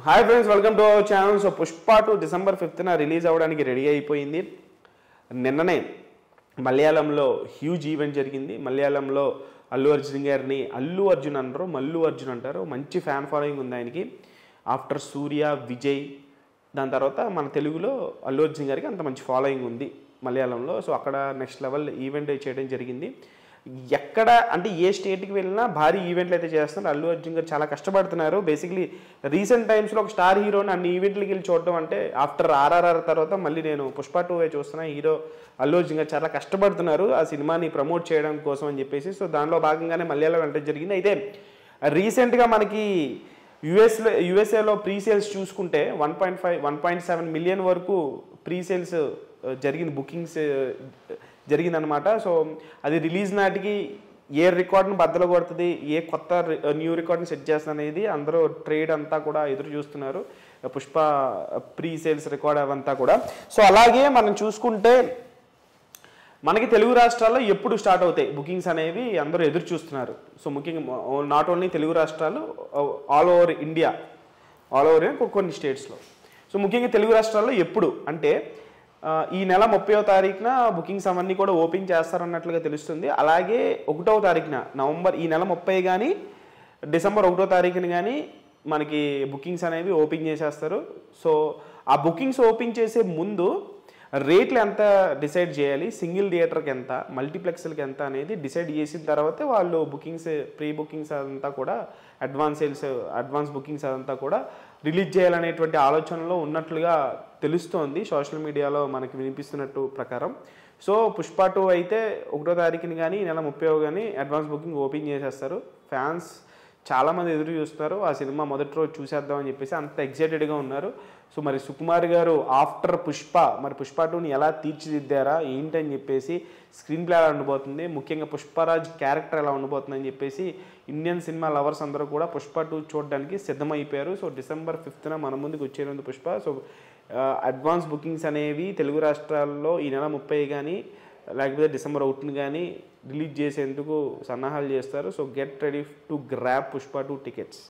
Hi friends, welcome to our channel. So Pushpa 2 December 5న release అవ్వడానికి ready అయిపోయింది. నిన్ననే మలయాళంలో హ్యూజ్ ఈవెంట్ జరిగింది. మలయాళంలో అల్లు అర్జున్ గారిని అల్లు అర్జున్ అనరు, మల్లు అర్జున్ అంటారు. మంచి ఫ్యాన్ ఫాలోయింగ్ ఉంది ఆయనకి. ఆఫ్టర్ సూర్య, విజయ్, దాని తర్వాత మన తెలుగులో అల్లు అర్జున్ గారికి అంత మంచి ఫాలోయింగ్ ఉంది మలయాళంలో. సో అక్కడ నెక్స్ట్ లెవెల్ ఈవెంట్ చేయడం జరిగింది. ఎక్కడ అంటే ఏ స్టేట్కి వెళ్ళినా భారీ ఈవెంట్లు అయితే చేస్తున్నారు. అల్లు అర్జున్ గారు చాలా కష్టపడుతున్నారు. బేసిక్లీ రీసెంట్ టైమ్స్లో ఒక స్టార్ హీరోని అన్ని ఈవెంట్లకి వెళ్ళి చూడటం అంటే ఆఫ్టర్ ఆర్ఆర్ఆర్ తర్వాత మళ్ళీ నేను పుష్ప 2 చూస్తున్నా. హీరో అల్లు అర్జున్ గారు చాలా కష్టపడుతున్నారు ఆ సినిమాని ప్రమోట్ చేయడం కోసం అని చెప్పేసి. సో దానిలో భాగంగానే మలయాళం వెళ్ళడం జరిగింది. అయితే రీసెంట్గా మనకి యుఎస్ఏలో ప్రీ సేల్స్ చూసుకుంటే 1.7 మిలియన్ వరకు ప్రీ సేల్స్ జరిగింది, బుకింగ్స్ జరిగిందనమాట. సో అది రిలీజ్ నాటికి ఏ రికార్డును బద్దలు కొడుతుంది, ఏ కొత్త న్యూ రికార్డుని సెట్ చేస్తుంది అనేది అందరూ ట్రేడ్ అంతా కూడా ఎదురు చూస్తున్నారు. పుష్ప ప్రీ సేల్స్ రికార్డ్ అవంతా కూడా. సో అలాగే మనం చూసుకుంటే మనకి తెలుగు రాష్ట్రాల్లో ఎప్పుడు స్టార్ట్ అవుతాయి బుకింగ్స్ అనేవి అందరూ ఎదురు చూస్తున్నారు. సో ముఖ్యంగా నాట్ ఓన్లీ తెలుగు రాష్ట్రాలు, ఆల్ ఓవర్ ఇండియా కొన్ని స్టేట్స్లో. సో ముఖ్యంగా తెలుగు రాష్ట్రాల్లో ఎప్పుడు అంటే ఈ నెల 30వ తారీఖున బుకింగ్స్ అవన్నీ కూడా ఓపెన్ చేస్తారన్నట్లుగా తెలుస్తుంది. అలాగే 1వ తారీఖున నవంబర్, ఈ నెల 30 కానీ డిసెంబర్ 1వ తారీఖున కానీ మనకి బుకింగ్స్ అనేవి ఓపెన్ చేసేస్తారు. సో ఆ బుకింగ్స్ ఓపెన్ చేసే ముందు రేట్లు ఎంత డిసైడ్ చేయాలి, సింగిల్ థియేటర్కి ఎంత, మల్టీప్లెక్స్లకి ఎంత అనేది డిసైడ్ చేసిన తర్వాతే వాళ్ళు బుకింగ్స్, ప్రీ బుకింగ్స్ అదంతా కూడా, అడ్వాన్స్ బుకింగ్స్ అదంతా కూడా రిలీజ్ చేయాలనేటువంటి ఆలోచనలో ఉన్నట్లుగా తెలుస్తోంది సోషల్ మీడియాలో మనకి వినిపిస్తున్నట్టు ప్రకారం. సో పుష్ప 2 అయితే 1వ తారీఖుని కానీ ఈ నెల 30వ కానీ అడ్వాన్స్ బుకింగ్ ఓపెన్ చేసేస్తారు. ఫ్యాన్స్ చాలామంది ఎదురు చూస్తారు ఆ సినిమా మొదటి రోజు చూసేద్దామని చెప్పేసి, అంత ఎక్సైటెడ్గా ఉన్నారు. సో మరి సుకుమార్ గారు ఆఫ్టర్ పుష్ప, మరి పుష్ప 2ని ఎలా తీర్చిదిద్దారా ఏంటని చెప్పేసి, స్క్రీన్ ప్లే ఎలా ఉండబోతుంది, ముఖ్యంగా పుష్పరాజ్ క్యారెక్టర్ ఎలా ఉండబోతుందని చెప్పేసి ఇండియన్ సినిమా లవర్స్ అందరూ కూడా పుష్ప 2 చూడడానికి సిద్ధమైపోయారు. సో డిసెంబర్ 5న మన ముందుకు వచ్చేది పుష్ప. సో అడ్వాన్స్ బుకింగ్స్ అనేవి తెలుగు రాష్ట్రాల్లో ఈ నెల 30 కానీ లేకపోతే డిసెంబర్ 1 కానీ రిలీజ్ చేసేందుకు సన్నాహాలు చేస్తారు. So get ready to grab Pushpa 2 tickets.